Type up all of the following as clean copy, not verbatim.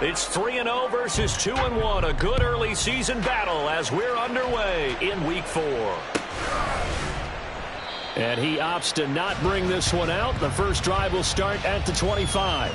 It's 3-0 versus 2-1. A good early season battle as we're underway in Week 4. And he opts to not bring this one out. The first drive will start at the 25.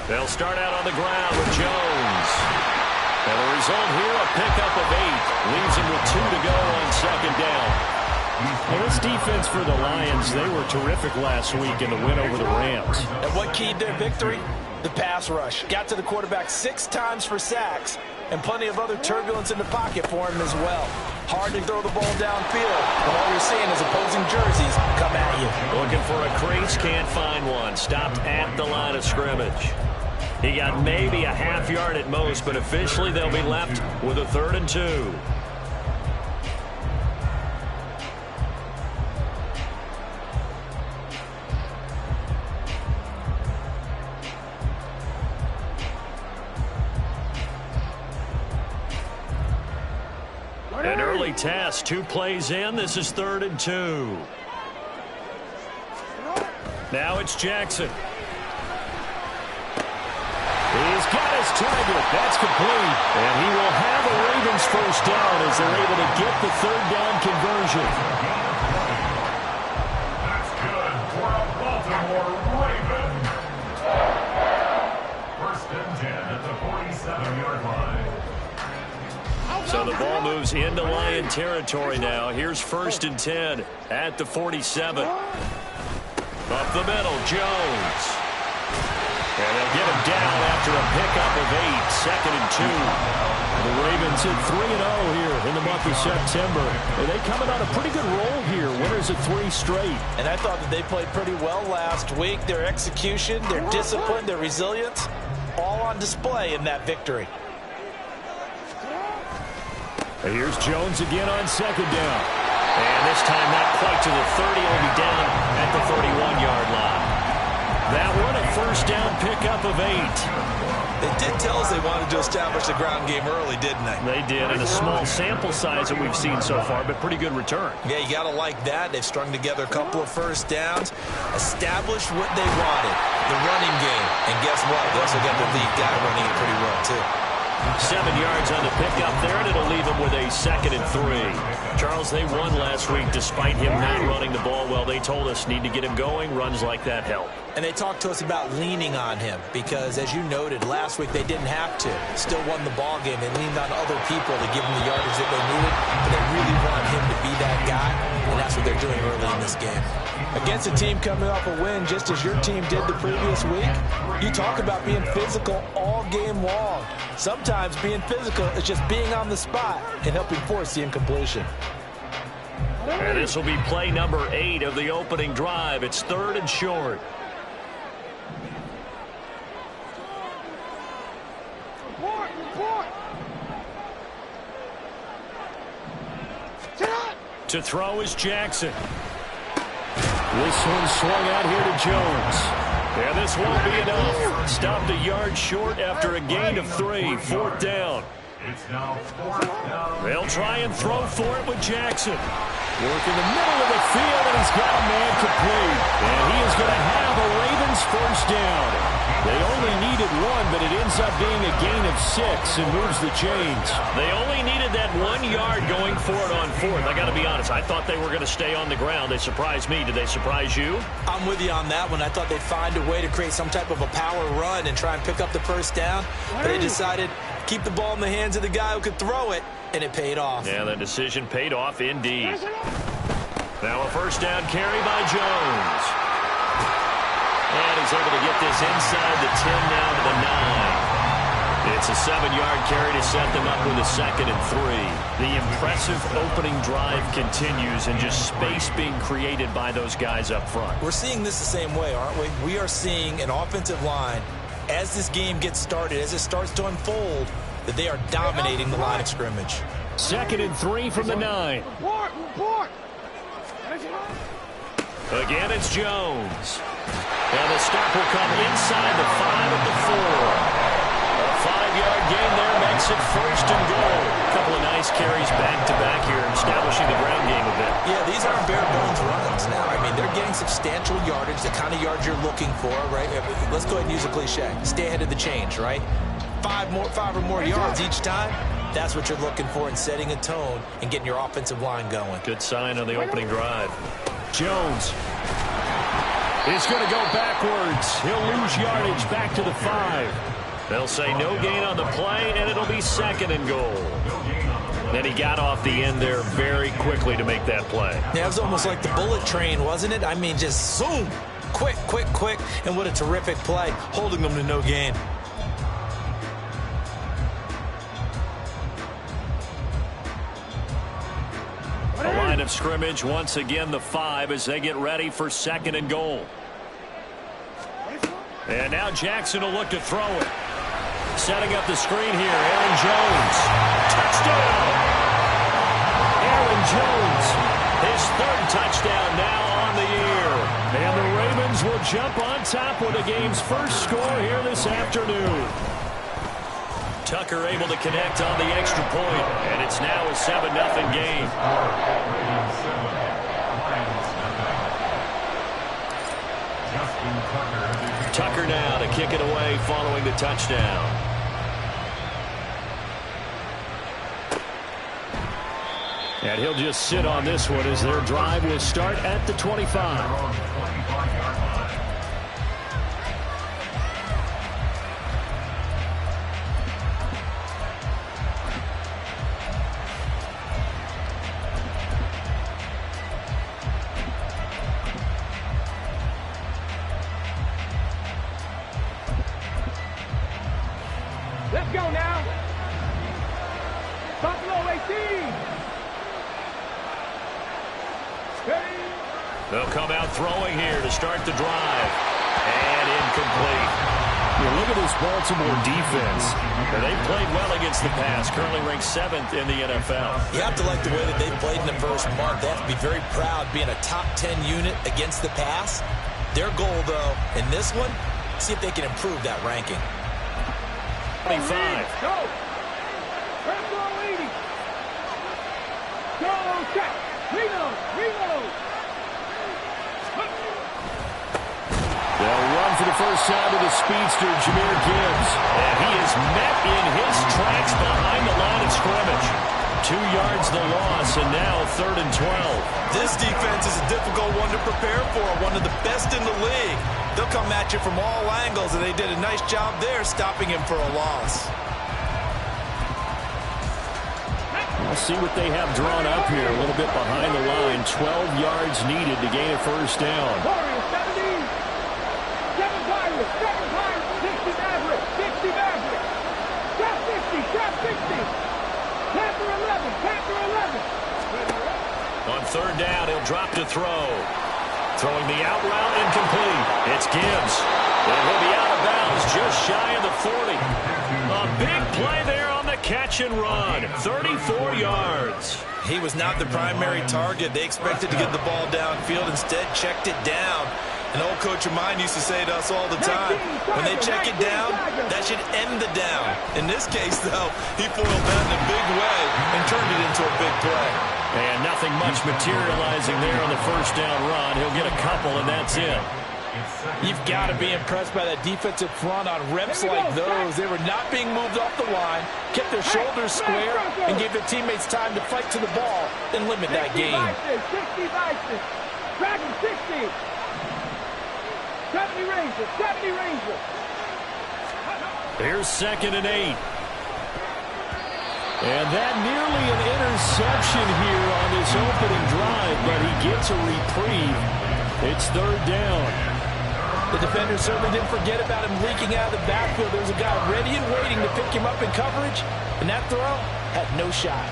They'll start out on the ground with Jones. And the result here, a pickup of 8. Leaves him with 2 to go on second down. Well, this defense for the Lions, they were terrific last week in the win over the Rams. And what keyed their victory? The pass rush. Got to the quarterback 6 times for sacks, and plenty of other turbulence in the pocket for him as well. Hard to throw the ball downfield, but all you're seeing is opposing jerseys come at you. Looking for a crease, can't find one. Stopped at the line of scrimmage. He got maybe a half yard at most, but officially they'll be left with a 3rd and 2. An early test, 2 plays in. This is 3rd and 2. Now it's Jackson. He's got his target. That's complete. And he will have a Ravens first down as they're able to get the 3rd down conversion. That's good for a Baltimore Raven. 1st and 10 at the 47-yard line. So the ball moves into Lion territory now. Here's 1st and 10 at the 47. Up the middle, Jones. And they'll get him down after a pickup of 8, 2nd and 2. The Ravens hit 3-0 here in the month of September. And they coming on a pretty good roll here. Winners of 3 straight. And I thought that they played pretty well last week. Their execution, their discipline, their resilience, all on display in that victory. And here's Jones again on 2nd down. And this time not quite to the 30. He'll be down at the 31-yard line. That one a 1st down pickup of 8. They did tell us they wanted to establish the ground game early, didn't they? They did, in a small sample size that we've seen so far, but pretty good return. Yeah, you got to like that. They've strung together a couple of 1st downs, established what they wanted, the running game. And guess what? They also got the lead guy running it pretty well, too. 7 yards on the pickup there, and it'll leave him with a 2nd and 3. Charles, they won last week despite him not running the ball well. They told us need to get him going. Runs like that help. And they talked to us about leaning on him because, as you noted, last week they didn't have to. Still won the ball game. They leaned on other people to give them the yardage that they needed, but they really want him to be that guy, and that's what they're doing early in this game. Against a team coming off a win just as your team did the previous week, you talk about being physical all game long. Sometimes being physical is just being on the spot and helping force the incompletion. And this will be play number 8 of the opening drive. It's 3rd and short. To throw is Jackson. This one swung out here to Jones. And this won't be enough. Stopped a yard short after a gain of 3. 4th down. It's now 4th down. They'll try and throw for it with Jackson. Work in the middle of the field, and he's got a man complete. And he is going to have a Ravens first down. They only needed 1, but it ends up being a gain of 6 and moves the chains. They only needed that 1 yard going for it on 4th. I got to be honest, I thought they were going to stay on the ground. They surprised me. Did they surprise you? I'm with you on that one. I thought they'd find a way to create some type of a power run and try and pick up the first down. But they decided keep the ball in the hands of the guy who could throw it, and it paid off. Yeah, the decision paid off indeed. Now a first down carry by Jones. And he's able to get this inside the 10 now to the 9. It's a 7-yard carry to set them up with a 2nd and 3. The impressive opening drive continues and just space being created by those guys up front. We're seeing this the same way, aren't we? We are seeing an offensive line, as this game gets started, as it starts to unfold, that they are dominating the line of scrimmage. 2nd and 3 from the 9. Again, it's Jones. And the stop will come inside the 5 of the 4. A 5-yard gain there makes it 1st and goal. A couple of nice carries back-to-back here, establishing the ground game a bit. Yeah, these aren't bare-bones runs now. I mean, they're getting substantial yardage, the kind of yards you're looking for, right? Let's go ahead and use a cliche. Stay ahead of the change, right? 5 or more yards each time. That's what you're looking for in setting a tone and getting your offensive line going. Good sign on the opening drive. Jones is going to go backwards. He'll lose yardage back to the 5. They'll say no gain on the play, and it'll be 2nd and goal. Then he got off the end there very quickly to make that play. Yeah, it was almost like the bullet train, wasn't it? I mean, just zoom. Quick, quick, quick. And what a terrific play, holding them to no gain. The line of scrimmage, once again, the 5 as they get ready for 2nd and goal. And now Jackson will look to throw it. Setting up the screen here, Aaron Jones. Touchdown! Aaron Jones, his 3rd touchdown now on the year. And the Ravens will jump on top with the game's first score here this afternoon. Tucker able to connect on the extra point, and it's now a 7-0 game. Tucker now to kick it away following the touchdown. And he'll just sit on this one as their drive will start at the 25. Let's go now. Buffalo 18. They'll come out throwing here to start the drive. And incomplete. You look at this Baltimore defense. They've played well against the pass. Currently ranked 7th in the NFL. You have to like the way that they played in the first month. They have to be very proud being a top 10 unit against the pass. Their goal, though, in this one, see if they can improve that ranking. 25. Go. Buffalo 80. Go, check. Reload. They'll run for the first time to the speedster, Jahmyr Gibbs. And he is met in his tracks behind the line of scrimmage. 2 yards the loss, and now 3rd and 12. This defense is a difficult one to prepare for, one of the best in the league. They'll come at you from all angles, and they did a nice job there stopping him for a loss. We'll see what they have drawn up here a little bit behind the line. 12 yards needed to gain a first down. Warriors 70. 7 Pirates. 60 Mavericks. 60 Mavericks. Trap 60. Trap 60. Panther 11. On 3rd down, he'll drop to throw. Throwing the out route, incomplete. It's Gibbs. And he'll be out of bounds just shy of the 40. A big play there on the catch and run. 34 yards. He was not the primary target. They expected to get the ball downfield. Instead, checked it down. An old coach of mine used to say to us all the time, when they check it down, that should end the down. In this case, though, he foiled that in a big way and turned it into a big play. And nothing much materializing there on the first down run. He'll get a couple, and that's it. You've got to be impressed by that defensive front on reps like those. They were not being moved off the line, kept their shoulders square, and gave their teammates time to fight to the ball and limit that gain. 60 Vices. Dragon 60. 70 Rangers. Here's 2nd and 8. And that nearly an interception here on this opening drive, but he gets a reprieve. It's 3rd down. The defender certainly didn't forget about him leaking out of the backfield. There was a guy ready and waiting to pick him up in coverage, and that throw had no shot.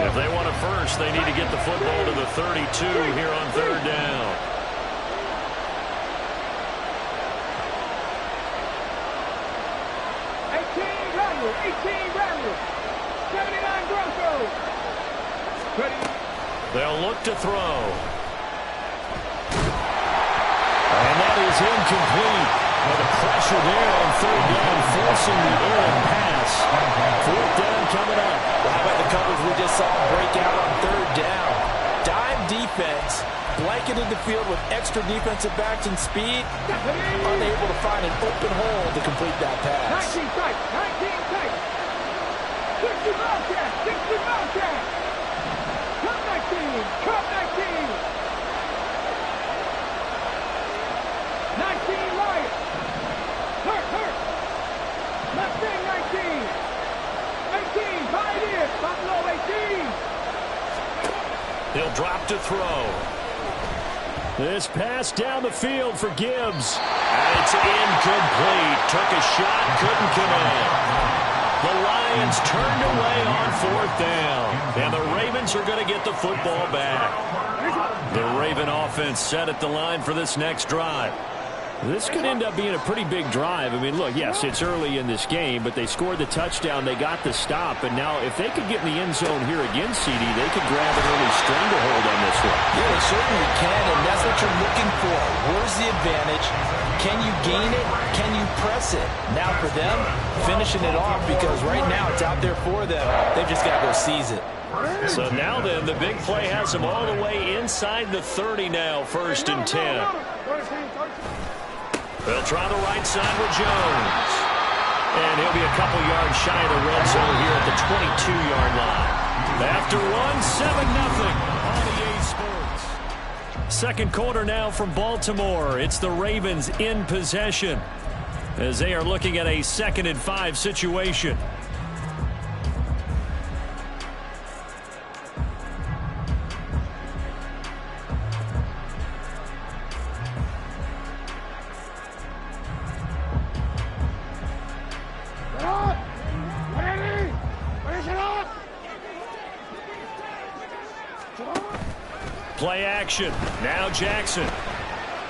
If they want a first, they need to get the football to the 32 here on 3rd down. 18 Rams. 79 Broncos. Ready? They'll look to throw. And that is incomplete. Well, the pressure there on third down, forcing the errant pass. Fourth down coming up. How about the coverage we just saw break out on third down? Dime defense, blanketed the field with extra defensive backs and speed, unable to find an open hole to complete that pass. 19 tight, 19 tight. 60 Wildcat, 60 Wildcat. Cut 19, cut 19. 19 Lions. Hurt. Mustang 19. 18, Pioneers, Buffalo 18. He'll drop to throw. This pass down the field for Gibbs. And it's incomplete. Took a shot, couldn't connect. The Lions turned away on fourth down. And the Ravens are going to get the football back. The Raven offense set at the line for this next drive. This could end up being a pretty big drive. I mean, look, yes, it's early in this game, but they scored the touchdown. They got the stop. And now if they could get in the end zone here again, CD, they could grab an early stranglehold on this one. Yeah, they certainly can, and that's what you're looking for. Where's the advantage? Can you gain it? Can you press it? Now for them, finishing it off, because right now it's out there for them. They've just got to go seize it. So now then, the big play has them all the way inside the 30 now, 1st and 10. They'll try the right side with Jones. And he'll be a couple yards shy of the red zone here at the 22-yard line. After one, 7-0 on EA Sports. Second quarter now from Baltimore. It's the Ravens in possession as they are looking at a 2nd and 5 situation. Play action. Now Jackson.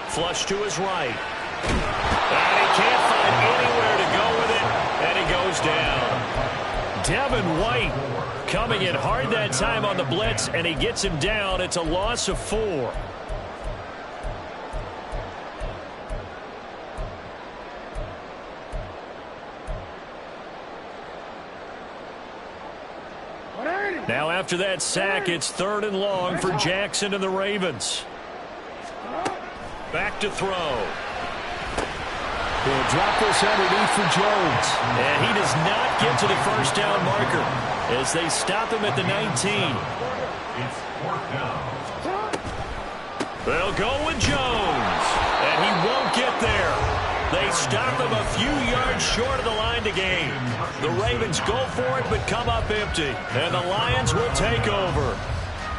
Flush to his right. And he can't find anywhere to go with it. And he goes down. Devin White coming in hard that time on the blitz, and he gets him down. It's a loss of 4. Now after that sack, it's 3rd and long for Jackson and the Ravens. Back to throw. He'll drop this underneath for Jones. And he does not get to the first down marker as they stop him at the 19. They'll go with Jones. And he won't get there. They stop him a few yards short of the line to gain. The Ravens go for it but come up empty. And the Lions will take over.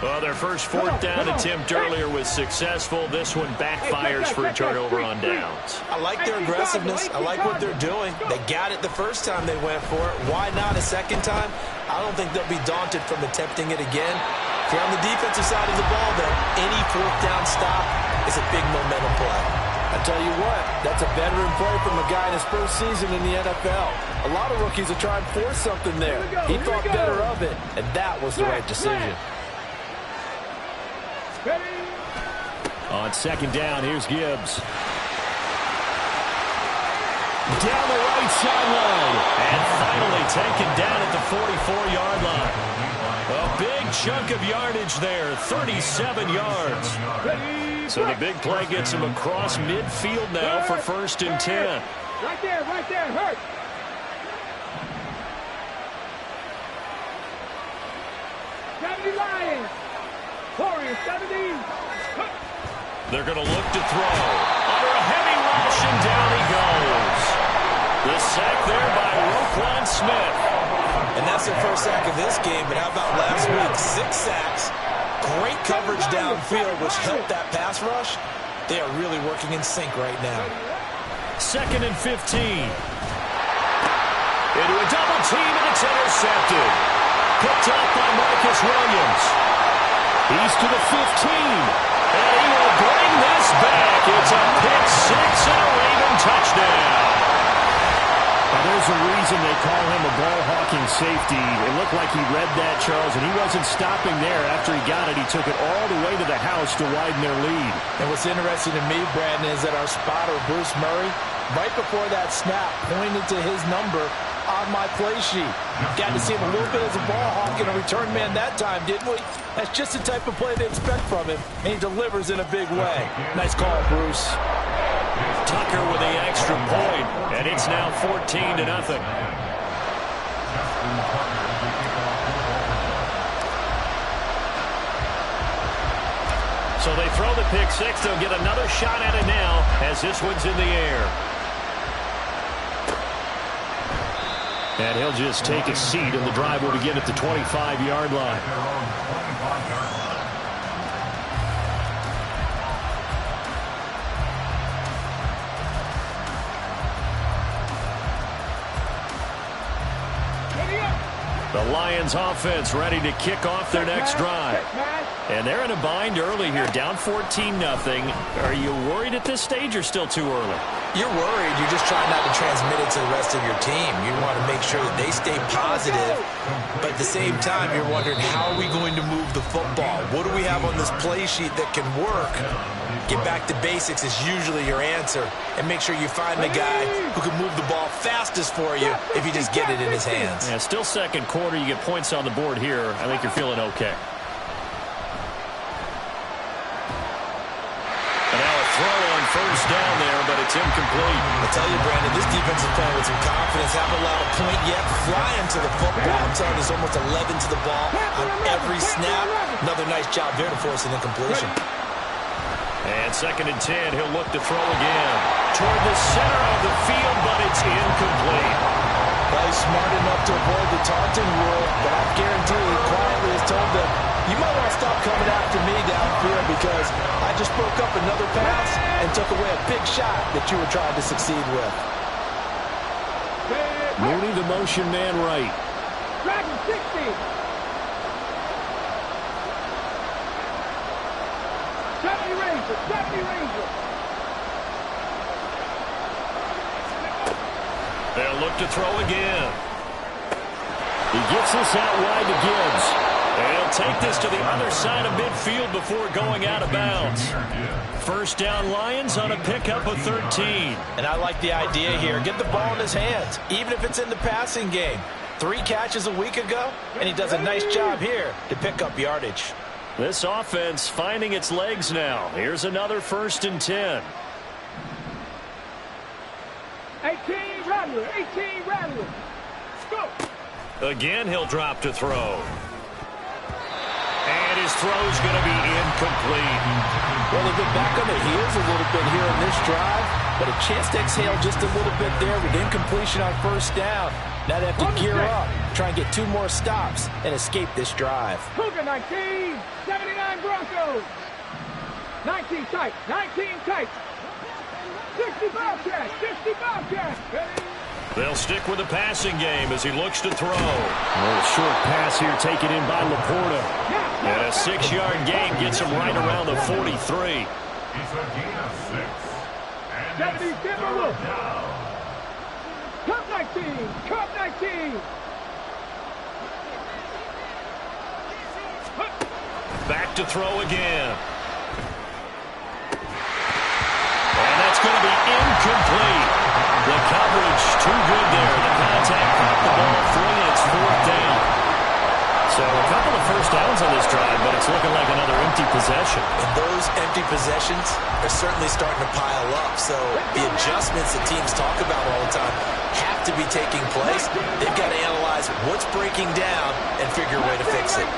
Well, their first 4th down attempt earlier was successful. This one backfires for a turnover on downs. I like their aggressiveness. I like what they're doing. They got it the first time they went for it. Why not a second time? I don't think they'll be daunted from attempting it again. If you're on the defensive side of the ball, though, any 4th down stop is a big momentum play. I tell you what, that's a veteran play from a guy in his first season in the NFL. A lot of rookies will try and force something there. He thought better of it, and that was the right decision. On 2nd down, here's Gibbs. Down the right sideline. And finally taken down at the 44-yard line. A big chunk of yardage there, 37 yards. So the big play gets him across midfield now for 1st and 10. Right there, hurt. Lions. 70. They're going to look to throw. Under a heavy rush, and down he goes. The sack there by Roquan Smith. And that's their first sack of this game, but how about last week? 6 sacks. Great coverage downfield, which helped that pass rush. They are really working in sync right now. 2nd and 15. Into a double team, and it's intercepted. Picked up by Marcus Williams. He's to the 15. And he will bring this back. It's a pick 6 and a Raven touchdown. Now, there's a reason they call him a ball-hawking safety. It looked like he read that, Charles, and he wasn't stopping there. After he got it, he took it all the way to the house to widen their lead. And what's interesting to me, Brandon, is that our spotter, Bruce Murray, right before that snap, pointed to his number on my play sheet. Got to see him a little bit as a ball hawk and a return man that time, didn't we? That's just the type of play they expect from him, and he delivers in a big way. Nice call, Bruce. Tucker with the extra point, and it's now 14-0. So they throw the pick six. They'll get another shot at it now as this one's in the air. And he'll just take a seat, and the drive will begin at the 25-yard line. The Lions offense ready to kick off their next drive. And they're in a bind early here, down 14-0. Are you worried at this stage or still too early? You're worried. You're just trying not to transmit it to the rest of your team. You want to make sure that they stay positive. But at the same time, you're wondering, how are we going to move the football? What do we have on this play sheet that can work? Get back to basics is usually your answer. And make sure you find the guy who can move the ball fastest for you if you just get it in his hands. Yeah, still second quarter. You get points on the board here. I think you're feeling okay. And now a throw on first down there, but it's incomplete. I tell you, Brandon, this defense is playing with some confidence. Haven't allowed a point yet. Flying to the football. I'm telling you, there's almost 11 to the ball on every snap. Another nice job there to force an incompletion. And 2nd and 10, he'll look to throw again. Toward the center of the field, but it's incomplete. Well, he's smart enough to avoid the taunting rule, but I guarantee he quietly has told them, you might want to stop coming after me downfield because I just broke up another pass and took away a big shot that you were trying to succeed with. Mooney, the motion man right. Dragon 60. 70 Rangers, 70 Rangers. They'll look to throw again. He gets this out wide to Gibbs. And he'll take this to the other side of midfield before going out of bounds. First down Lions on a pickup of 13. And I like the idea here. Get the ball in his hands, even if it's in the passing game. 3 catches a week ago, and he does a nice job here to pick up yardage. This offense finding its legs now. Here's another 1st and 10. 18 Rattler, 18 Rattler. Go. Again, he'll drop to throw. And his throw's going to be incomplete. Well, they've been back on their heels a little bit here in this drive, but a chance to exhale just a little bit there with incompletion on first down. Now they have to gear up, try and get 2 more stops, and escape this drive. Cougar 19, 79 Broncos. 19 tight, 19 tight. 60 Bobcats, 60 Bobcats. They'll stick with the passing game as he looks to throw. A little short pass here taken in by Laporta. And a 6-yard gain gets him right around the 43. It's a gain of 6. 70 Timberwolves. Cup 19, Cup 19. Back to throw again. And that's going to be incomplete. The coverage too good there. The contact caught the ball free, and it's 4th down. So a couple of first downs on this drive, but it's looking like another empty possession. And those empty possessions are certainly starting to pile up. So the adjustments that teams talk about all the time have to be taking place. They've got to analyze what's breaking down and figure a way to fix it. 18,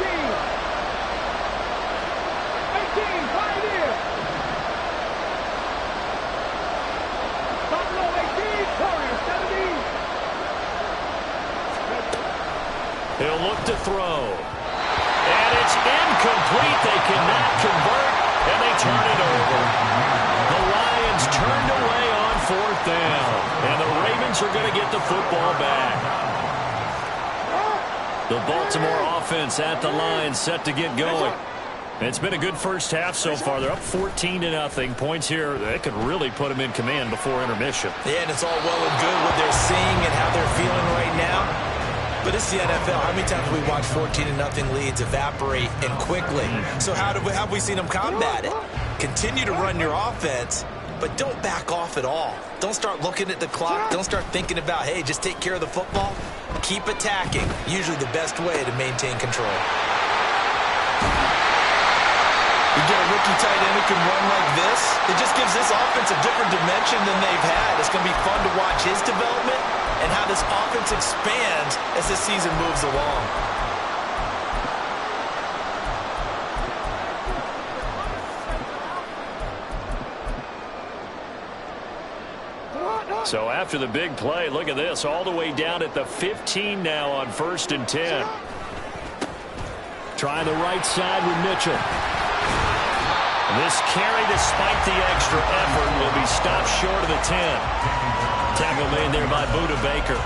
Pioneer. Buffalo 18, Warrior 17. He'll look to throw. And it's incomplete. They cannot convert, and they turn it over. The Lions turned away on 4th down, and the Ravens are going to get the football back. The Baltimore offense at the line, set to get going. It's been a good first half so far. They're up 14-0. Points here, they could really put them in command before intermission. Yeah, and it's all well and good what they're seeing and how they're feeling right now. But it's the NFL. How many times have we watched 14-0 leads evaporate and quickly? So how have we seen them combat it? Continue to run your offense, but don't back off at all. Don't start looking at the clock. Don't start thinking about, hey, just take care of the football. Keep attacking. Usually the best way to maintain control. You get a rookie tight end who can run like this, it just gives this offense a different dimension than they've had. It's going to be fun to watch his development and how this offense expands as the season moves along. So after the big play, look at this, all the way down at the 15 now on 1st and 10. Try the right side with Mitchell. This carry, despite the extra effort, will be stopped short of the 10. Tackle made there by Budda Baker.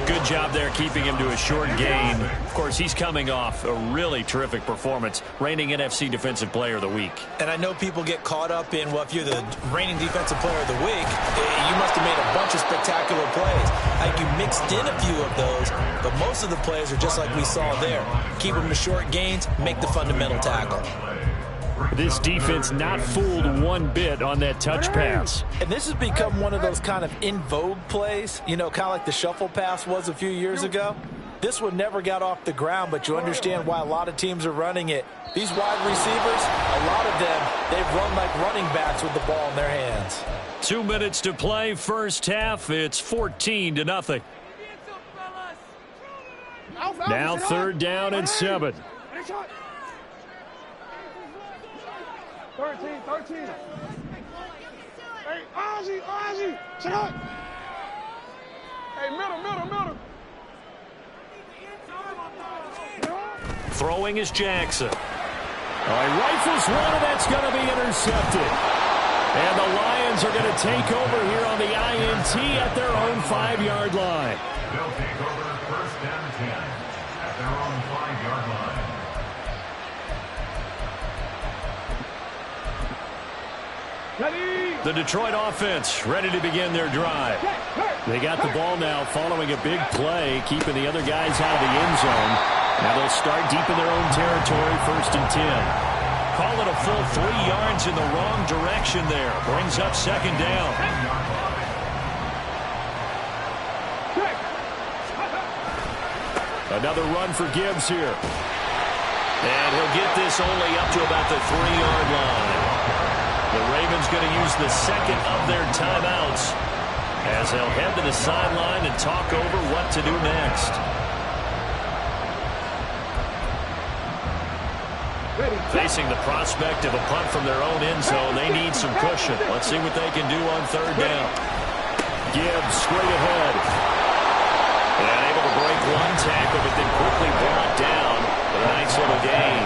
Good job there keeping him to a short gain. Of course, he's coming off a really terrific performance, reigning NFC Defensive Player of the Week. And I know people get caught up in, well, if you're the reigning Defensive Player of the Week, you must have made a bunch of spectacular plays. I think you mixed in a few of those, but most of the plays are just like we saw there. Keep them to short gains, make the fundamental tackle. This defense not fooled one bit on that touch pass. And this has become one of those kind of in vogue plays, you know, kind of like the shuffle pass was a few years ago. This one never got off the ground, but you understand why a lot of teams are running it. These wide receivers, a lot of them, they've run like running backs with the ball in their hands. 2 minutes to play, first half. It's 14-0. Now 3rd down and 7. 13. Hey, Ozzie, check out. Hey, middle. Throwing is Jackson. Rifles one, and that's going to be intercepted. And the Lions are going to take over here on the INT at their own 5-yard line. They'll take over 1st and 10 at their own 5-yard line. The Detroit offense ready to begin their drive. They got the ball now following a big play, keeping the other guys out of the end zone. Now they'll start deep in their own territory, 1st and 10. Call it a full 3 yards in the wrong direction there. Brings up 2nd down. Another run for Gibbs here. And he'll get this only up to about the 3-yard line. The Ravens going to use the second of their timeouts as they'll head to the sideline and talk over what to do next. Facing the prospect of a punt from their own end zone, they need some cushion. Let's see what they can do on 3rd down. Gibbs straight ahead. And able to break one tackle, but then quickly brought down with a nice little gain.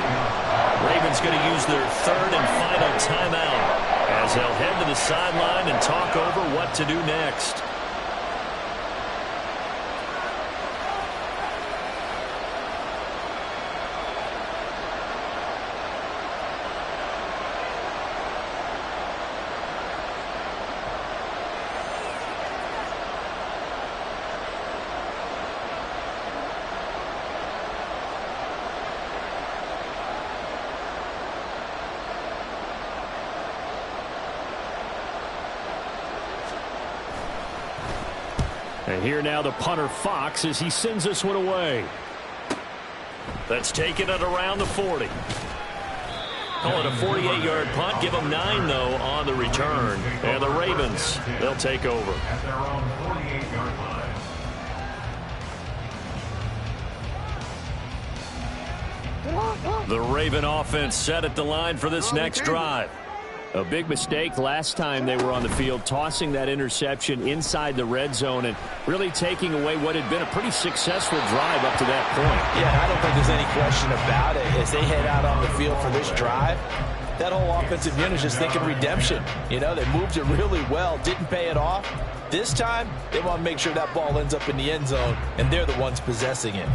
Ravens going to use their 3rd and final timeout as they'll head to the sideline and talk over what to do next. And here now the punter Fox as he sends this one away. That's taken it around the 40. Call it a 48-yard punt. Give them 9, though, on the return. And the Ravens, they'll take over. At their own 48-yard line. The Raven offense set at the line for this next drive. A big mistake last time they were on the field, tossing that interception inside the red zone and really taking away what had been a pretty successful drive up to that point. Yeah, I don't think there's any question about it. As they head out on the field for this drive, that whole offensive unit is just thinking redemption. You know, they moved it really well, didn't pay it off. This time, they want to make sure that ball ends up in the end zone, and they're the ones possessing it.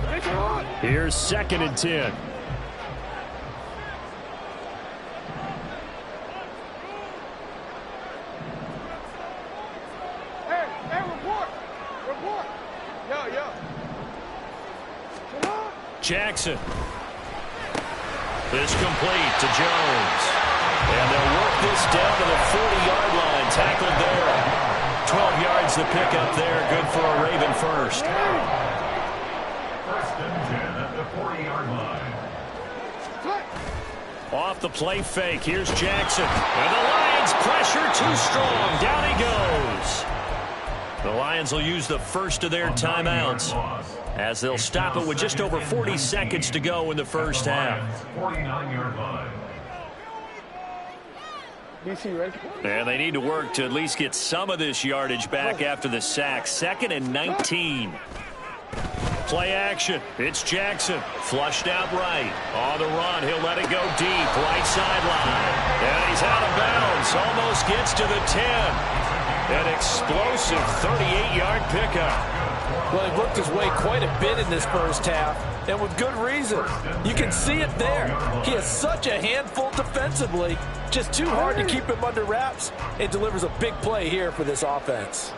Here's 2nd and 10. Jackson. This complete to Jones. And they'll work this down to the 40-yard line. Tackled there. 12 yards to pick up there. Good for a Raven first. First and 10 at the 40-yard line. Off the play fake. Here's Jackson. And the Lions pressure too strong. Down he goes. The Lions will use the first of their timeouts as they'll stop it with just over 40 seconds to go in the first half. 49-yard line. And they need to work to at least get some of this yardage back after the sack. 2nd and 19. Play action. It's Jackson. Flushed out right. On the run. He'll let it go deep. Right sideline. And he's out of bounds. Almost gets to the 10. An explosive 38-yard pickup. Well, he worked his way quite a bit in this first half, and with good reason. You can see it there. He has such a handful defensively. Just too hard to keep him under wraps. It delivers a big play here for this offense.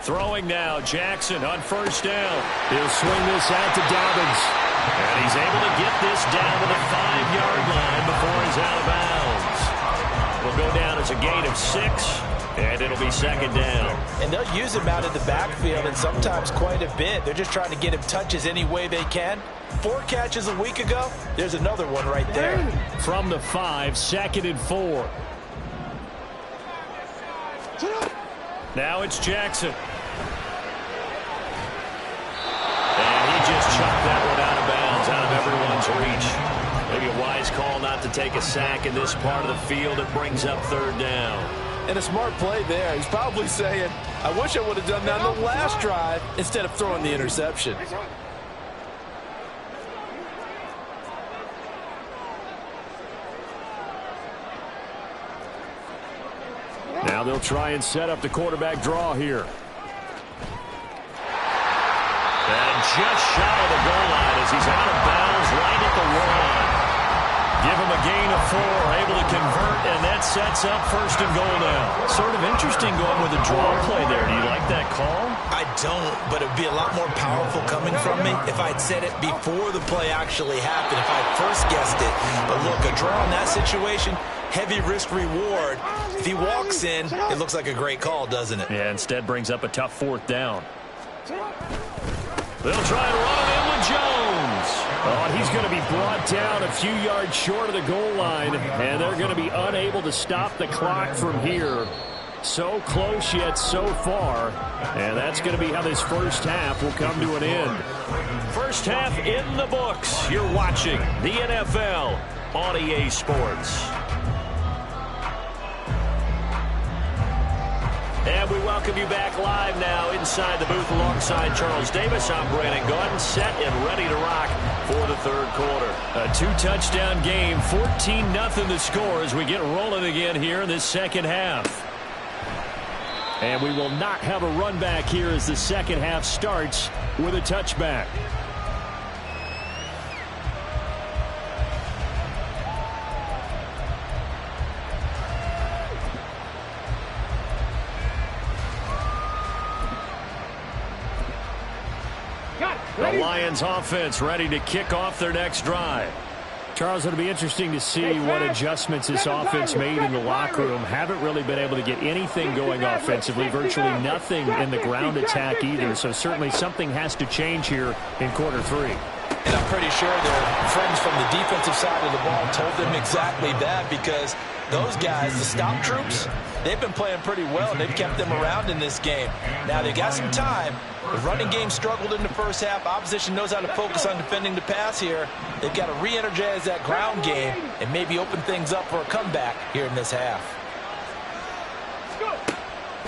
Throwing now, Jackson on first down. He'll swing this out to Dobbins. And he's able to get this down to the 5-yard line before he's out of bounds. It'll go down as a gain of 6, and it'll be 2nd down. And they'll use him out of the backfield, and sometimes quite a bit. They're just trying to get him touches any way they can. 4 catches a week ago. There's another one right there. From the 5, 2nd and 4. Now it's Jackson. And he just chucked that one out of bounds, out of everyone's reach. Maybe a wise call not to take a sack in this part of the field. It brings up 3rd down. And a smart play there. He's probably saying, I wish I would have done that on the last drive instead of throwing the interception. Now they'll try and set up the quarterback draw here. And just shy of the goal line as he's out of bounds right at the 1. Give him a gain of 4, able to convert, and that sets up 1st and goal now. Sort of interesting going with a draw play there. Do you like that call? I don't, but it would be a lot more powerful coming from me if I'd said it before the play actually happened, if I first guessed it. But look, a draw in that situation, heavy risk reward. If he walks in, it looks like a great call, doesn't it? Yeah, instead brings up a tough 4th down. They'll try and run it in with Jones. Oh, he's going to be brought down a few yards short of the goal line, and they're going to be unable to stop the clock from here. So close yet so far, and that's going to be how this first half will come to an end. First half in the books. You're watching the NFL on EA Sports. And we welcome you back live now inside the booth alongside Charles Davis. I'm Brandon Gaudin, set and ready to rock for the 3rd quarter. A 2-touchdown game, 14-0 the score as we get rolling again here in this 2nd half. And we will not have a run back here as the 2nd half starts with a touchback. The Lions offense ready to kick off their next drive. Charles, it'll be interesting to see what adjustments this offense made in the locker room. Haven't really been able to get anything going offensively, virtually nothing in the ground attack either. So certainly something has to change here in quarter 3. And I'm pretty sure their friends from the defensive side of the ball told them exactly that, because those guys, the stop troops, they've been playing pretty well, and they've kept them around in this game. Now, they got some time. The running game struggled in the first half. Opposition knows how to focus on defending the pass here. They've got to re-energize that ground game and maybe open things up for a comeback here in this half.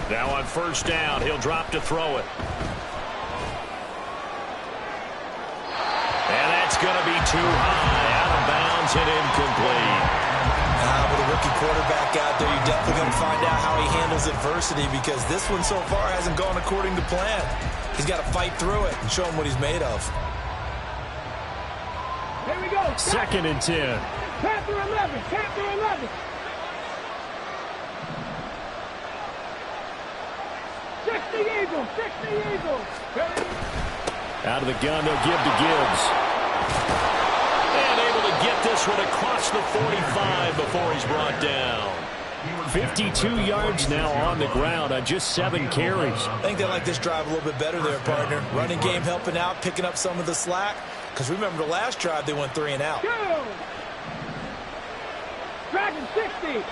Now on first down, he'll drop to throw it. And that's going to be too high, out of bounds and incomplete. With a rookie quarterback out there, you're definitely going to find out how he handles adversity, because this one so far hasn't gone according to plan. He's got to fight through it and show him what he's made of. Here we go. 2nd and 10. Panther 11. Panther 11. Fix the Eagles. Fix the Eagles. Out of the gun, they'll give to Gibbs. And able to get this one across the 45 before he's brought down. 52 yards now on the ground on just 7 carries. I think they like this drive a little bit better there, partner. Running game helping out, picking up some of the slack. Because remember the last drive, they went 3 and out. Go! Dragon 60.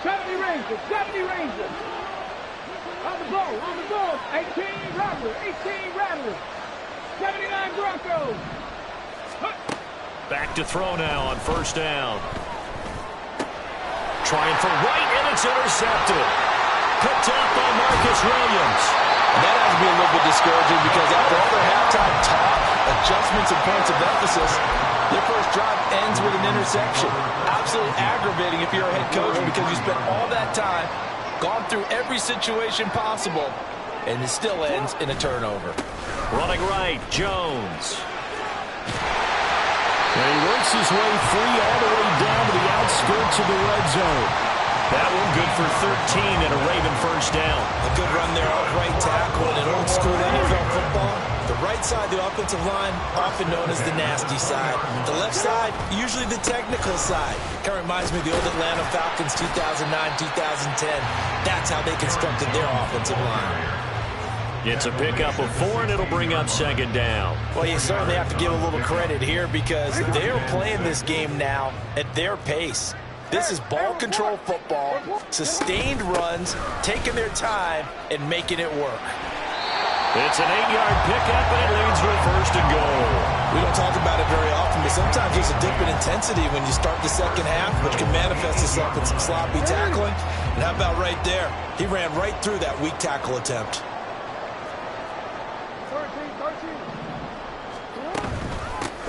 70 Rangers, 70 Rangers. On the ball, 18 Rattlers, 18 Rattlers. 79 Broncos. Back to throw now on first down. Trying for White, and it's intercepted. Picked up by Marcus Williams. And that has to be a little bit discouraging because after all their halftime talk, adjustments and points of emphasis, their first drive ends with an interception. Absolutely aggravating if you're a head coach because you spent all that time, gone through every situation possible, and it still ends in a turnover. Running right, Jones. And he works his way free all the way down to the outskirts of the red zone. That one good for 13 and a Raven first down. A good run there off right tackle in an old-school NFL football. The right side, the offensive line, often known as the nasty side. The left side, usually the technical side. Kind of reminds me of the old Atlanta Falcons 2009, 2010. That's how they constructed their offensive line. It's a pickup of 4, and it'll bring up second down. Well, you certainly have to give a little credit here because they're playing this game now at their pace. This is ball control football, sustained runs, taking their time, and making it work. It's an 8-yard pickup, and it leads to a first and goal. We don't talk about it very often, but sometimes there's a dip in intensity when you start the second half, which can manifest itself in some sloppy tackling. And how about right there? He ran right through that weak tackle attempt.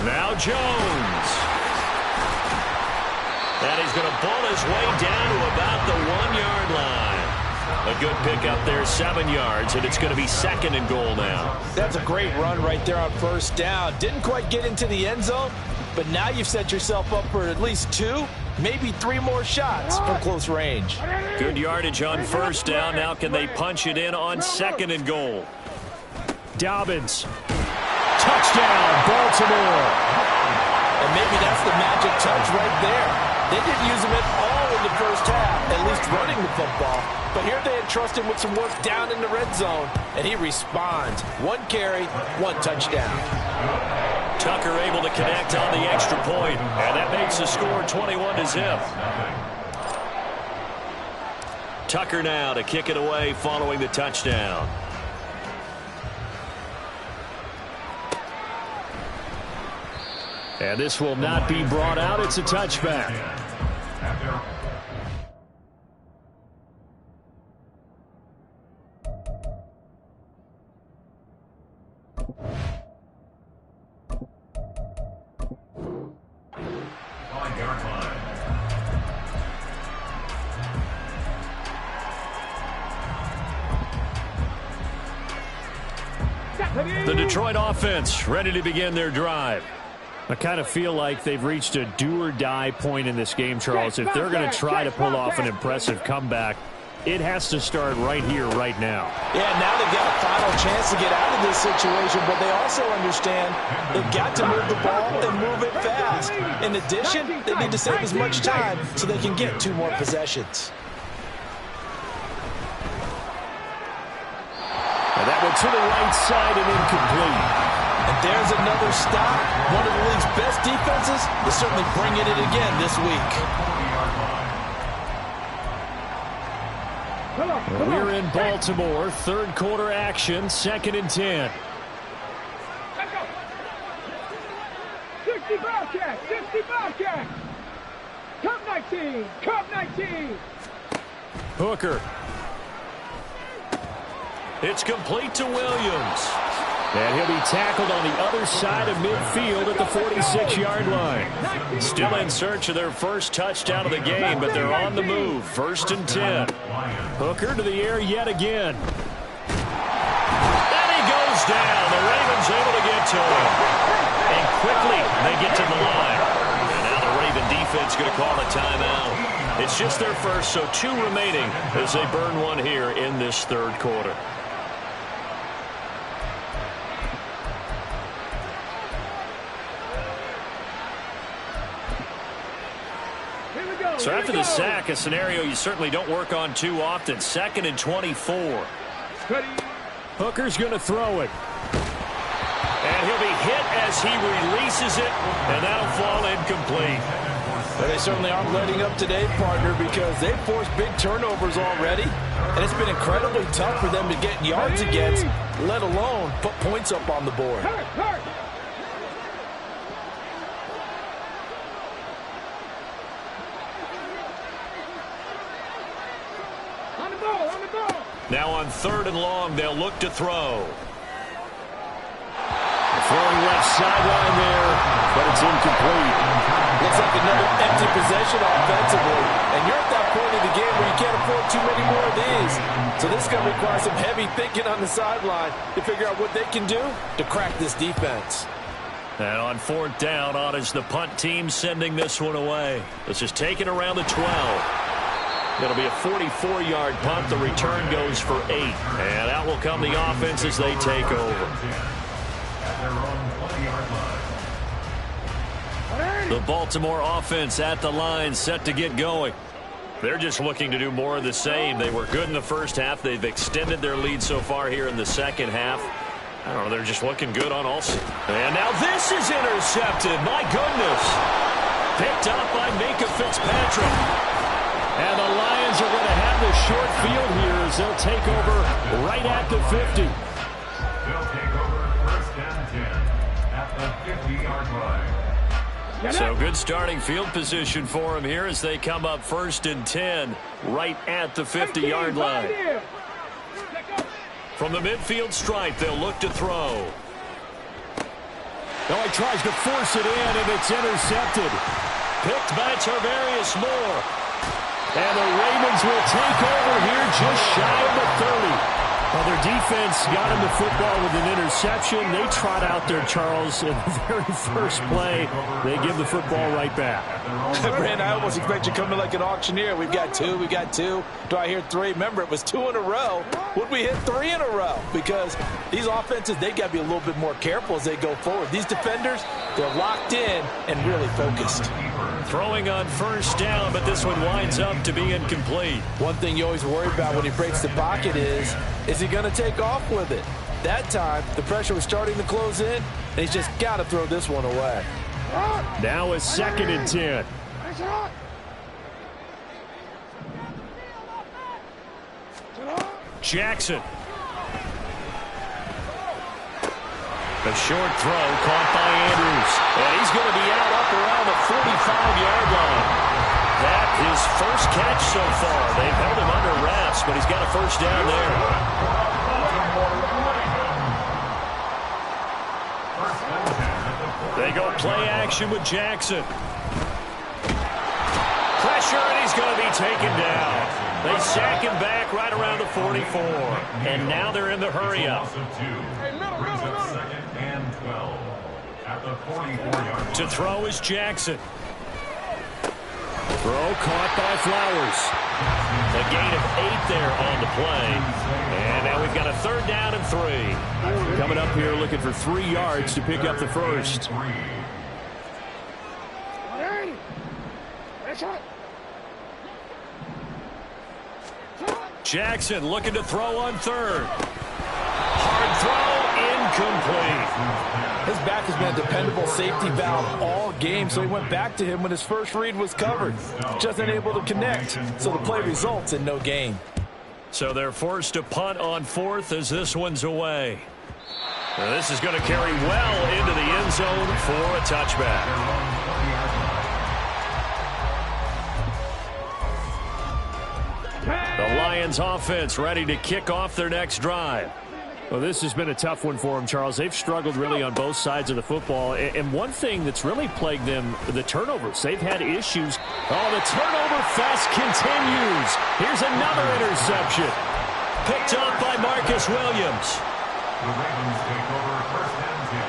Now Jones. And he's going to pull his way down to about the 1-yard line. A good pickup there, 7 yards, and it's going to be second and goal now. That's a great run right there on first down. Didn't quite get into the end zone, but now you've set yourself up for at least 2, maybe 3 more shots from close range. Good yardage on first down. Now can they punch it in on second and goal? Dobbins. Touchdown, Baltimore. And maybe that's the magic touch right there. They didn't use him at all in the first half, at least running the football. But here they entrust him with some work down in the red zone, and he responds. 1 carry, 1 touchdown. Tucker able to connect on the extra point, and that makes the score 21-0. Tucker now to kick it away following the touchdown. And this will not be brought out. It's a touchback. The Detroit offense ready to begin their drive. I kind of feel like they've reached a do-or-die point in this game, Charles. If they're going to try to pull off an impressive comeback, it has to start right here, right now. Yeah, now they've got a final chance to get out of this situation, but they also understand they've got to move the ball and move it fast. In addition, they need to save as much time so they can get 2 more possessions. And that one to the right side and incomplete. And there's another stop. One of the league's best defenses is certainly bringing it again this week. We're in Baltimore. 3rd quarter action. 2nd and 10. Let's go. 60 Bobcats. 60 Bobcats. Cup 19. Cup 19. Hooker. It's complete to Williams. And he'll be tackled on the other side of midfield at the 46-yard line. Still in search of their first touchdown of the game, but they're on the move. 1st and 10. Hooker to the air yet again. And he goes down. The Ravens able to get to him. And quickly they get to the line. And now the Raven defense going to call a timeout. It's just their first, so 2 remaining as they burn one here in this 3rd quarter. So after the sack, a scenario you certainly don't work on too often. 2nd and 24. Hooker's going to throw it. And he'll be hit as he releases it, and that'll fall incomplete. Well, they certainly aren't letting up today, partner, because they've forced big turnovers already, and it's been incredibly tough for them to get yards against, let alone put points up on the board. Now on 3rd and long, they'll look to throw. Throwing left sideline there, but it's incomplete. Looks like another empty possession offensively. And you're at that point in the game where you can't afford too many more of these. So this is going to require some heavy thinking on the sideline to figure out what they can do to crack this defense. And on 4th down, on is the punt team sending this one away. This is taken around the 12. It'll be a 44-yard punt. The return goes for 8. And out will come the offense as they take over. The Baltimore offense at the line, set to get going. They're just looking to do more of the same. They were good in the first half. They've extended their lead so far here in the second half. I don't know, they're just looking good on all. And now this is intercepted. My goodness. Picked up by Minkah Fitzpatrick. And the Lions are going to have the short field here as they'll take over right at the 50. They'll take over 1st and 10 at the 50-yard line. So good starting field position for them here as they come up 1st and 10 right at the 50-yard line. From the midfield stripe, they'll look to throw. Now he tries to force it in, and it's intercepted. Picked by Tarvarius Moore. And the Ravens will take over here just shy of the 30. Well, their defense got him the football with an interception. They trot out there, Charles, in the very first play. They give the football right back. Brand, I almost expect you coming like an auctioneer. We've got 2, we got 2. Do I hear 3? Remember, it was 2 in a row. Would we hit 3 in a row? Because these offenses, they got to be a little bit more careful as they go forward. These defenders, they're locked in and really focused. Throwing on 1st down, but this one winds up to be incomplete. One thing you always worry about when he breaks the pocket is he going to take off with it? That time, the pressure was starting to close in, and he's just got to throw this one away. Now a 2nd and 10. Jackson. A short throw caught by Andrews. And he's going to be out up around the 45-yard line. That his first catch so far. They've held him under wraps, but he's got a 1st down there. They go play action with Jackson. Pressure, and he's going to be taken down. They sack him back right around the 44. And now they're in the hurry-up. To throw is Jackson. Throw caught by Flowers. A gain of 8 there on the play. And now we've got a 3rd down and 3. Coming up here looking for 3 yards to pick up the first. Jackson looking to throw on 3rd. Hard throw, incomplete. His back has been a dependable safety valve all game, so he went back to him when his first read was covered. Just unable to connect, so the play results in no gain. So they're forced to punt on 4th as this one's away. Now this is going to carry well into the end zone for a touchback. The Lions offense ready to kick off their next drive. Well, this has been a tough one for them, Charles. They've struggled really on both sides of the football. And one thing that's really plagued them, the turnovers. They've had issues. Oh, the turnover fest continues. Here's another interception. Picked up by Marcus Williams. The Ravens take over 1st and 10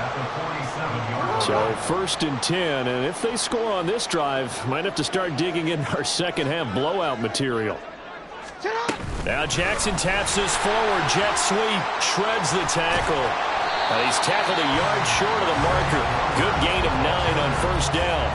at the 47-yard line. So 1st and 10, and if they score on this drive, might have to start digging in our second half blowout material. Now Jackson taps this forward. Jet sweep. Shreds the tackle. And he's tackled a yard short of the marker. Good gain of 9 on 1st down.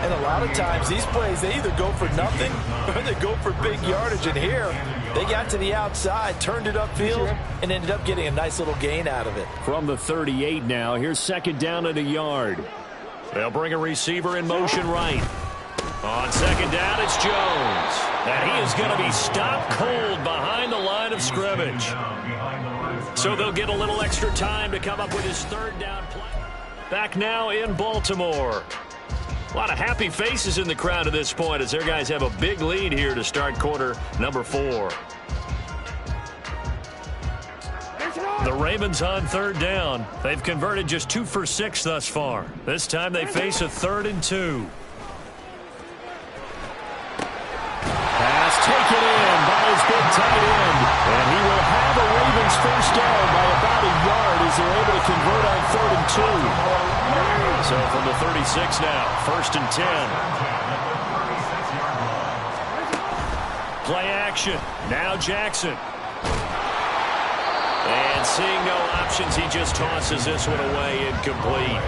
And a lot of times these plays, they either go for nothing or they go for big yardage. And here, they got to the outside, turned it upfield, and ended up getting a nice little gain out of it. From the 38 now, here's second down and a yard. They'll bring a receiver in motion right. On second down, it's Jones. And he is going to be stopped cold behind the line of scrimmage. So they'll get a little extra time to come up with his third down play. Back now in Baltimore. A lot of happy faces in the crowd at this point as their guys have a big lead here to start quarter number 4. The Ravens on third down. They've converted just 2 for 6 thus far. This time they face a 3rd and 2. Pass taken in by his big tight end. And he will have a Ravens first down by about a yard as they're able to convert on 3rd and 2. So from the 36 now, 1st and 10. Play action. Now Jackson. And seeing no options, he just tosses this one away incomplete.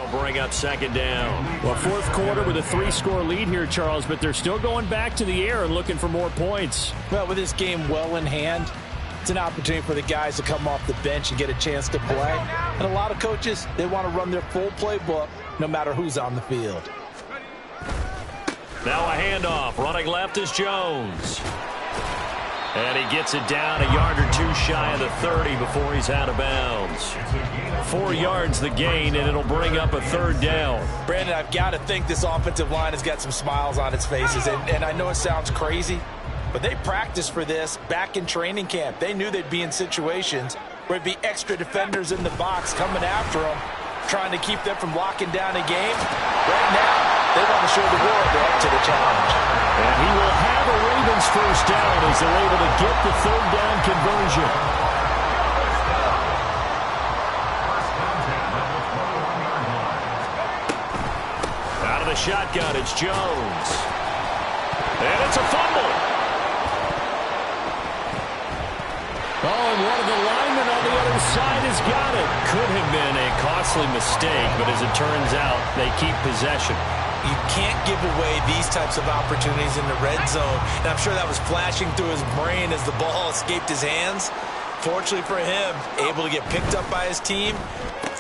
Bring up second down. Well, 4th quarter with a 3-score lead here, Charles, but they're still going back to the air and looking for more points. Well, with this game well in hand, it's an opportunity for the guys to come off the bench and get a chance to play. And a lot of coaches, they want to run their full playbook no matter who's on the field. Now a handoff. Running left is Jones. And he gets it down a yard or 2 shy of the 30 before he's out of bounds. 4 yards the gain, and it'll bring up a 3rd down. Brandon, I've got to think this offensive line has got some smiles on its faces. And I know it sounds crazy, but they practiced for this back in training camp. They knew they'd be in situations where it'd be extra defenders in the box coming after them, trying to keep them from locking down a game. Right now, they want to show the world they're up to the challenge. And he will have a Ravens first down as they're able to get the 3rd down conversion. Out of the shotgun, it's Jones. And it's a fumble. Oh, and one of the linemen on the other side has got it. Could have been a costly mistake, but as it turns out, they keep possession. You can't give away these types of opportunities in the red zone. And I'm sure that was flashing through his brain as the ball escaped his hands. Fortunately for him, able to get picked up by his team,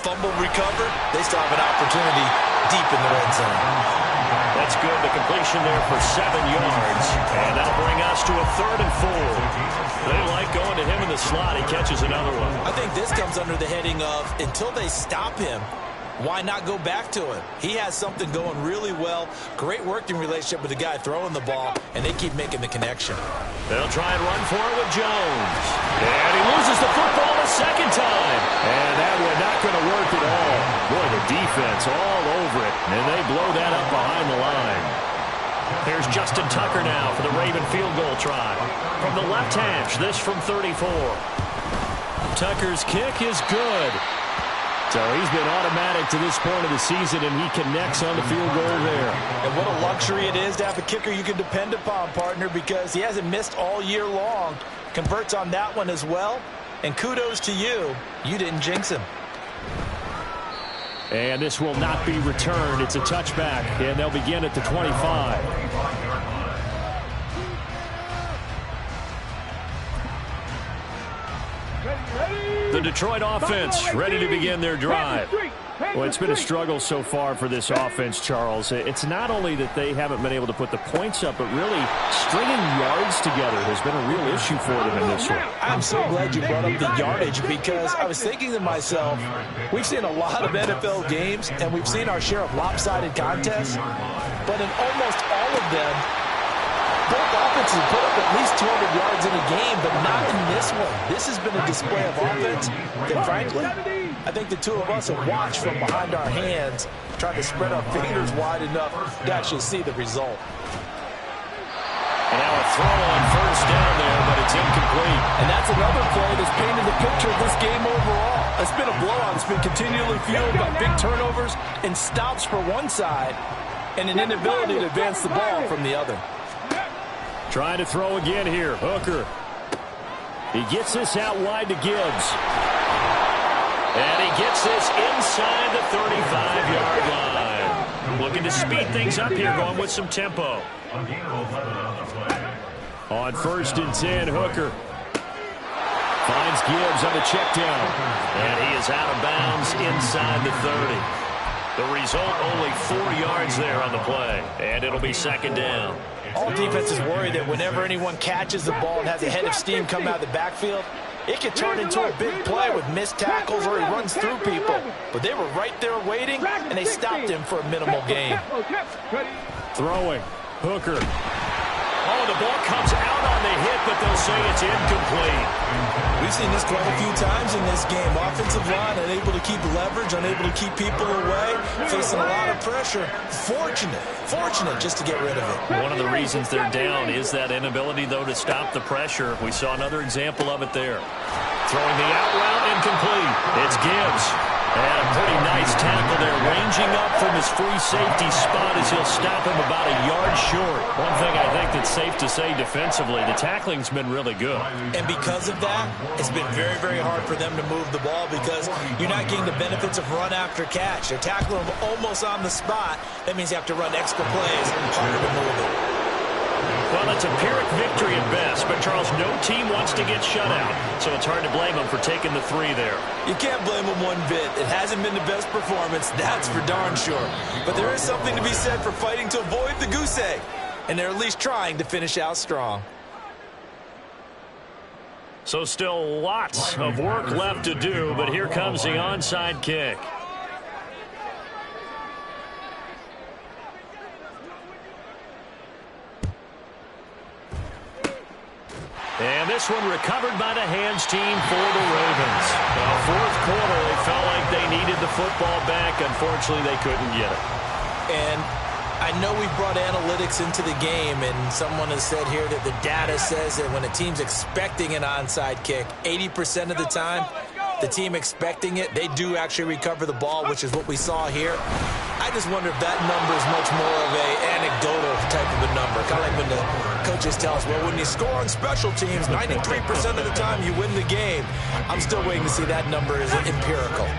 fumble recovered. They still have an opportunity deep in the red zone. That's good. The completion there for 7 yards. And that'll bring us to a 3rd and 4. They like going to him in the slot. He catches another one. I think this comes under the heading of until they stop him, why not go back to him? He has something going really well. Great working relationship with the guy throwing the ball, and they keep making the connection. They'll try and run for it with Jones. And he loses the football a second time. And that one not going to work at all. Boy, the defense all over it. And they blow that up behind the line. There's Justin Tucker now for the Raven field goal try. From the left hash, this from 34. Tucker's kick is good. So he's been automatic to this point of the season, and he connects on the field goal there. And what a luxury it is to have a kicker you can depend upon, partner, because he hasn't missed all year long. Converts on that one as well. And kudos to you. You didn't jinx him. And this will not be returned. It's a touchback, and they'll begin at the 25. The Detroit offense ready to begin their drive. Well, it's been a struggle so far for this offense, Charles. It's not only that they haven't been able to put the points up, but really stringing yards together has been a real issue for them in this one. I'm so glad you brought up the yardage, because I was thinking to myself, we've seen a lot of NFL games, and we've seen our share of lopsided contests, but in almost all of them, both offenses put up at least 200 yards in a game, but not in this one. This has been a display of offense that, frankly, I think the two of us have watched from behind our hands, trying to spread our fingers wide enough to actually see the result. And now a throw on first down there, but it's incomplete. And that's another play that's painted the picture of this game It's been a blowout. It's been continually fueled by big turnovers and stops for one side and an inability to advance the ball from the other. Trying to throw again here. Hooker. He gets this out wide to Gibbs. And he gets this inside the 35-yard line. Looking to speed things up here, going with some tempo. On 1st and 10, Hooker finds Gibbs on the check down. And he is out of bounds inside the 30. The result, only 4 yards there on the play. And it'll be 2nd down. All defenses worry that whenever anyone catches the ball and has a head of steam come out of the backfield, it could turn into a big play with missed tackles or he runs through people. But they were right there waiting, and they stopped him for a minimal gain. Throwing. Hooker. Oh, the ball comes out on the hit, but they'll say it's incomplete. We've seen this quite a few times in this game. Offensive line unable to keep leverage, unable to keep people away, facing a lot of pressure. Fortunate just to get rid of it. One of the reasons they're down is that inability, though, to stop the pressure. We saw another example of it there. Throwing the out route, incomplete. It's Gibbs. And a pretty nice tackle there, ranging up from his free safety spot as he'll stop him about a yard short. One thing I think that's safe to say defensively, the tackling's been really good. And because of that, it's been very, very hard for them to move the ball because you're not getting the benefits of run after catch. They're tackling them almost on the spot. That means you have to run extra plays, harder to move it. Well, it's a Pyrrhic victory at best, but Charles, no team wants to get shut out, so it's hard to blame them for taking the 3 there. You can't blame them one bit. It hasn't been the best performance, that's for darn sure. But there is something to be said for fighting to avoid the goose egg, and they're at least trying to finish out strong. So still lots of work left to do, but here comes the onside kick. And this one recovered by the hands team for the Ravens. Well, 4th quarter, they felt like they needed the football back. Unfortunately, they couldn't get it. And I know we've brought analytics into the game, and someone has said here that the data says that when a team's expecting an onside kick, 80% of the time, the team expecting it, they do actually recover the ball, which is what we saw here. I just wonder if that number is much more of a anecdotal type of a number. Kind of like when the coaches tell us, well, when you score on special teams, 93% of the time you win the game. I'm still waiting to see that number is empirical.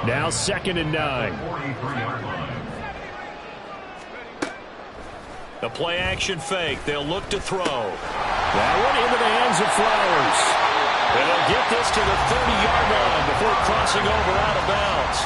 Now 2nd and 9. The play-action fake. They'll look to throw. That one into the hands of Flowers. And they'll get this to the 30-yard line before crossing over out of bounds.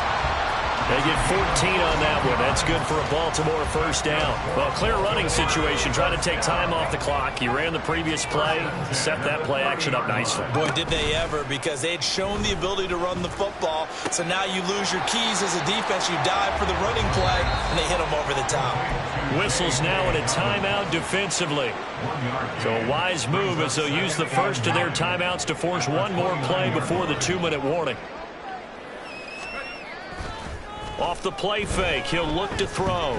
They get 14 on that one. That's good for a Baltimore 1st down. Well, clear running situation. Trying to take time off the clock. He ran the previous play, set that play action up nicely. Boy, did they ever, because they had shown the ability to run the football. So now you lose your keys as a defense. You dive for the running play, and they hit them over the top. Whistles now in a timeout defensively. So a wise move as they'll use the first of their timeouts to force one more play before the 2-minute warning. Off the play fake, he'll look to throw.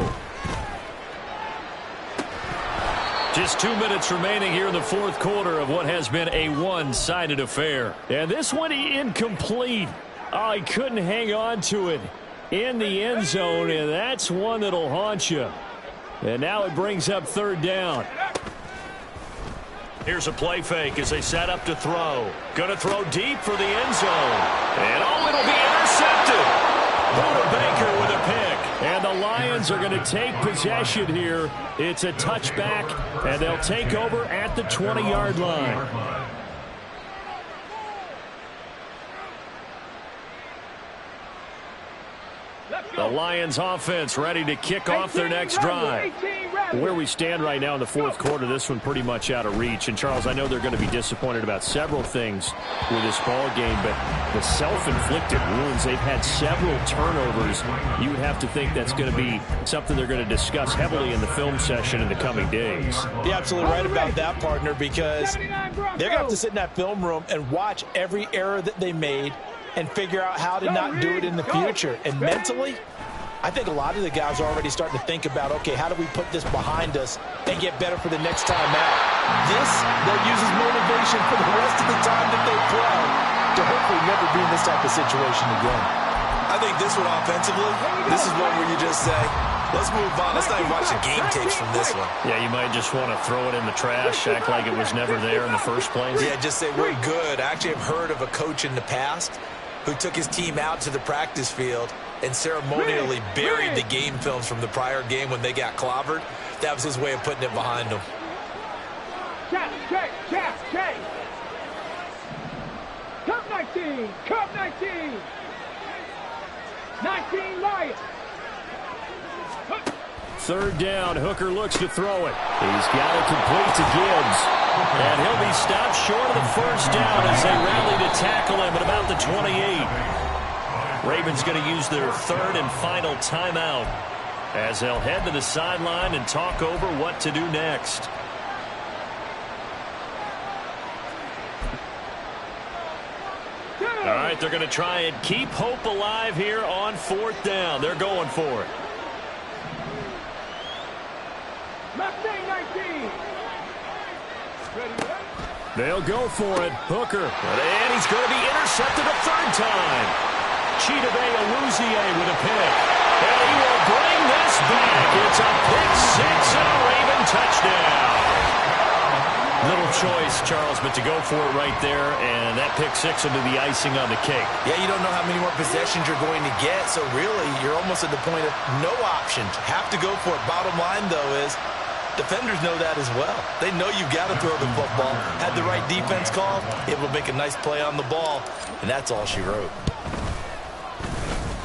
Just 2 minutes remaining here in the 4th quarter of what has been a one-sided affair. And this one incomplete. Oh, he couldn't hang on to it in the end zone, and that's one that'll haunt you. And now it brings up 3rd down. Here's a play fake as they set up to throw. Gonna throw deep for the end zone. And oh, it'll be intercepted. Buda Baker with a pick. And the Lions are going to take possession here. It's a touchback, and they'll take over at the 20-yard line. The Lions offense ready to kick off their next drive. Where we stand right now in the 4th quarter, this one pretty much out of reach. And, Charles, I know they're going to be disappointed about several things with this ball game, but the self-inflicted wounds, they've had several turnovers. You would have to think that's going to be something they're going to discuss heavily in the film session in the coming days. You're absolutely right about that, partner, because they're going to have to sit in that film room and watch every error that they made and figure out how to not do it in the future. And mentally, I think a lot of the guys are already starting to think about, okay, how do we put this behind us and get better for the next time out? This, they'll use as motivation for the rest of the time that they play to hopefully never be in this this type of situation again. I think this one offensively, this is one where you just say, let's move on. Let's not even watch the game tapes from this one. Yeah, you might just want to throw it in the trash, act like it was never there in the first place. Yeah, just say we're good. I actually have heard of a coach in the past who took his team out to the practice field and ceremonially buried the game films from the prior game when they got clobbered. That was his way of putting it behind them. Check. Cup 19. 19 Lions. Third down, Hooker looks to throw it. He's got it complete to Gibbs. And he'll be stopped short of the first down as they rally to tackle him at about the 28. Ravens going to use their third and final timeout as they'll head to the sideline and talk over what to do next. All right, they're going to try and keep hope alive here on fourth down. They're going for it. Mustang 19. They'll go for it. Hooker. And he's going to be intercepted a third time. Chidobe Awuzie with a pick. And he will bring this back. It's a pick six and a Raven touchdown. Little choice, Charles, but to go for it right there, and that pick six will be the icing on the cake. Yeah, you don't know how many more possessions you're going to get, so really you're almost at the point of no options. Have to go for it. Bottom line, though, is defenders know that as well. They know you've got to throw the football. Had the right defense call, able to make a nice play on the ball, and that's all she wrote.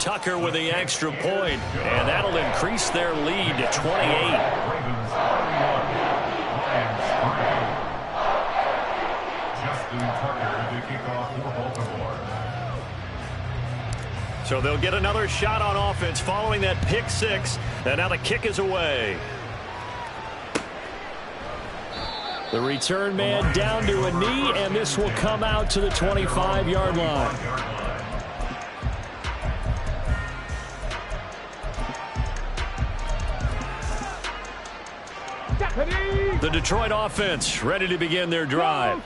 Tucker with the extra point, and that'll increase their lead to 28. So they'll get another shot on offense following that pick six, and now the kick is away. The return man down to a knee, and this will come out to the 25-yard line. The Detroit offense ready to begin their drive.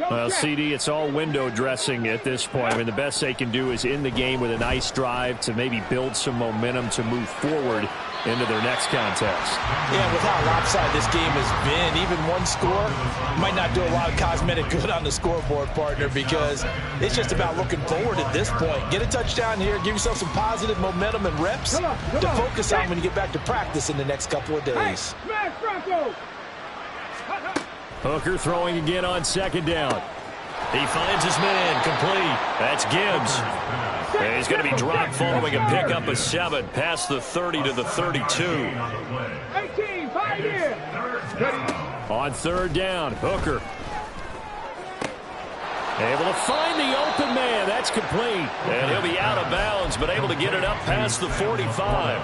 Well, CD, it's all window dressing at this point. I mean, the best they can do is in the game with a nice drive to maybe build some momentum to move forward into their next contest. Yeah, with how lopsided this game has been, even one score might not do a lot of cosmetic good on the scoreboard, partner, because it's just about looking forward at this point. Get a touchdown here, give yourself some positive momentum and reps to focus on when you get back to practice in the next couple of days. Hooker throwing again on second down. He finds his man, complete. That's Gibbs. And he's going to be dropped following a pickup of 7 past the 30 to the 32. 18, 5 here. On third down, Hooker. Able to find the open man. That's complete. And he'll be out of bounds, but able to get it up past the 45.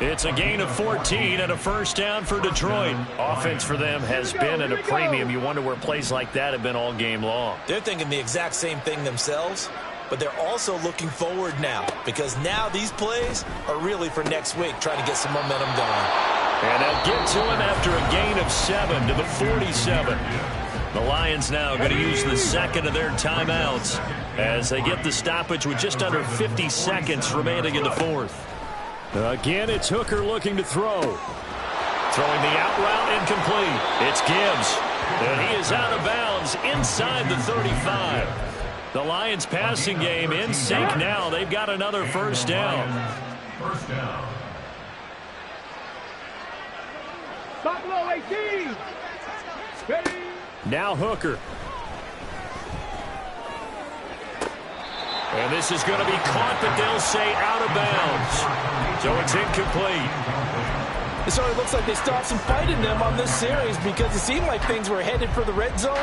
It's a gain of 14 and a first down for Detroit. Offense for them has been at a premium. You wonder where plays like that have been all game long. They're thinking the exact same thing themselves, but they're also looking forward now, because now these plays are really for next week, trying to get some momentum going. And they'll get to him after a gain of 7 to the 47. The Lions now going to use the second of their timeouts as they get the stoppage with just under 50 seconds remaining in the fourth. Again, it's Hooker looking to throw. Throwing the out route incomplete. It's Gibbs. And he is out of bounds inside the 35. The Lions passing game in sync now. They've got another first down. First down. Buffalo 18. Ready. Now Hooker. And this is going to be caught, but they'll say out of bounds. So it's incomplete. It sort of looks like they still have some fight in them on this series, because it seemed like things were headed for the red zone.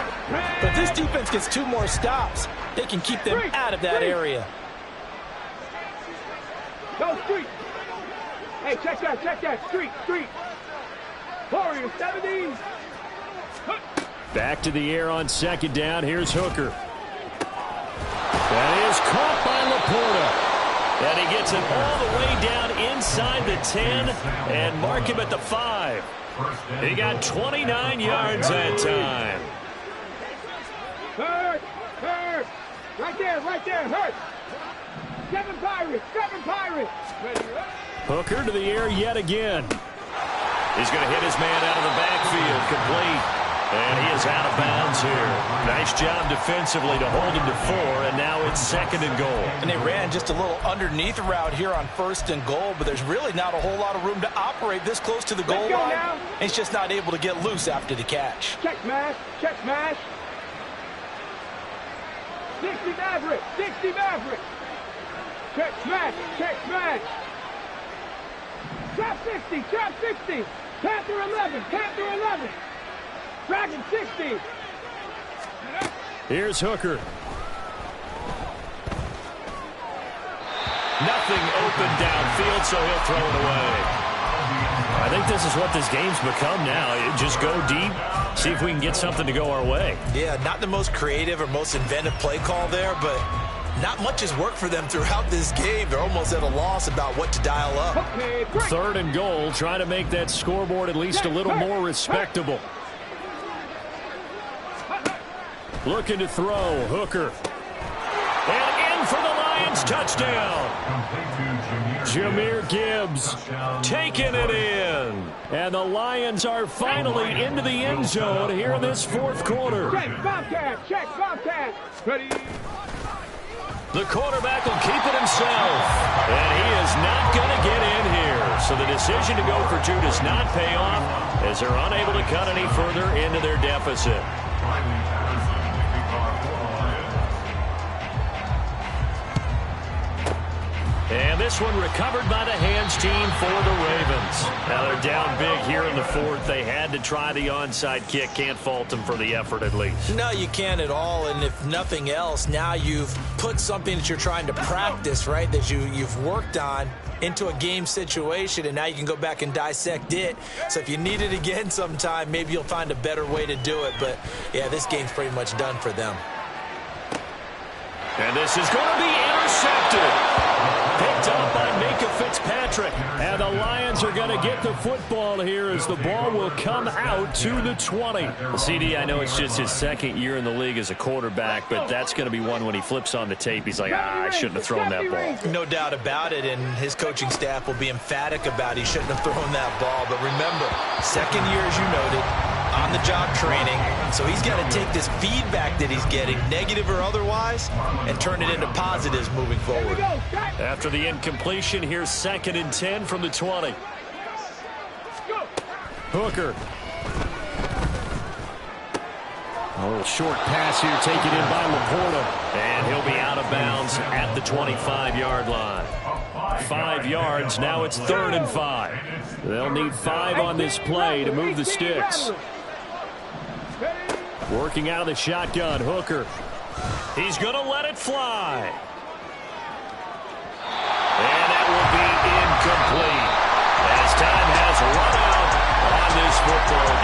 But this defense gets 2 more stops. They can keep them out of that area. Go street. Hey, check that. Street. Warrior 70. Back to the air on second down. Here's Hooker. That is caught by Laporta. And he gets it all the way down inside the 10 and mark him at the 5. He got 29 yards that time. Third. Right there, hurt. 7 Pirates. Ready, up. Hooker to the air yet again. He's going to hit his man out of the backfield, complete. And he is out of bounds here. Nice job defensively to hold him to 4, and now it's 2nd and goal. And they ran just a little underneath route here on 1st and goal, but there's really not a whole lot of room to operate this close to the goal line. Now. And he's just not able to get loose after the catch. Check smash. 60 Maverick. Check smash. Trap 60. Panther 11. Dragon 60. Here's Hooker. Nothing open downfield, so he'll throw it away. I think this is what this game's become now. Just go deep, see if we can get something to go our way. Yeah, not the most creative or most inventive play call there, but not much has worked for them throughout this game. They're almost at a loss about what to dial up. Okay, great. 3rd and goal, trying to make that scoreboard at least a little more respectable. Looking to throw, Hooker. And in for the Lions, touchdown. Jahmyr Gibbs taking it in. And the Lions are finally into the end zone here in this 4th quarter. Check Bobcat. Ready. The quarterback will keep it himself. And he is not going to get in here. So the decision to go for 2 does not pay off as they're unable to cut any further into their deficit. And this one recovered by the hands team for the Ravens. Now they're down big here in the 4th. They had to try the onside kick. Can't fault them for the effort at least. No, you can't at all. And if nothing else, now you've put something that you're trying to practice, right, that you've worked on into a game situation, and now you can go back and dissect it. So if you need it again sometime, maybe you'll find a better way to do it. But, yeah, this game's pretty much done for them. And this is going to be intercepted. Picked up by Minkah Fitzpatrick. And the Lions are going to get the football here as the ball will come out to the 20. CD, I know it's just his 2nd year in the league as a quarterback, but that's going to be one when he flips on the tape. He's like, I shouldn't have thrown that ball. No doubt about it, and his coaching staff will be emphatic about he shouldn't have thrown that ball. But remember, 2nd year, as you noted, on-the-job training. So he's got to take this feedback that he's getting, negative or otherwise, and turn it into positives moving forward. After the incompletion, here's 2nd and 10 from the 20. Hooker. A little short pass here taken in by Laporta. And he'll be out of bounds at the 25-yard line. 5 yards, now it's 3rd and 5. They'll need 5 on this play to move the sticks. Working out of the shotgun, Hooker. He's going to let it fly. And that will be incomplete as time has run out on this football game.